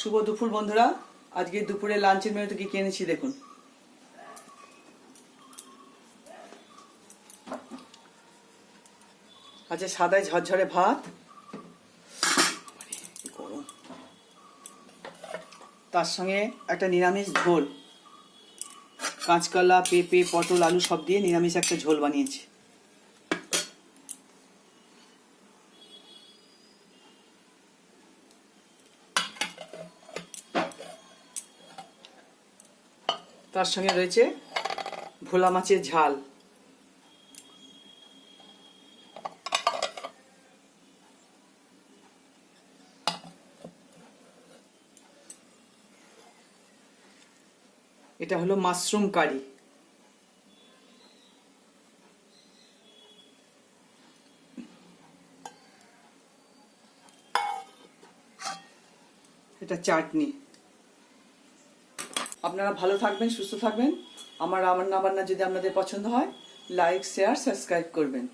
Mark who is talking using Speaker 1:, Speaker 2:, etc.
Speaker 1: শুভ দুপুর বন্ধুরা। আজকে দুপুরে লাঞ্চের মেনুতে কি এনেছি দেখুন। আচ্ছা, সাদায় ঝরঝরে ভাত, তার সঙ্গে একটা নিরামিষ ঝোল, কাঁচকলা, পেঁপে, পটল, আলু সব দিয়ে নিরামিষ একটা ঝোল বানিয়েছি। তার সঙ্গে রয়েছে ভোলা মাছের ঝাল। এটা হলো মাশরুম কারি। এটা চাটনি। আপনারা ভালো থাকবেন, সুস্থ থাকবেন। আমার রান্না বান্না যদি আপনাদের পছন্দ হয়, লাইক, শেয়ার, সাবস্ক্রাইব করবেন।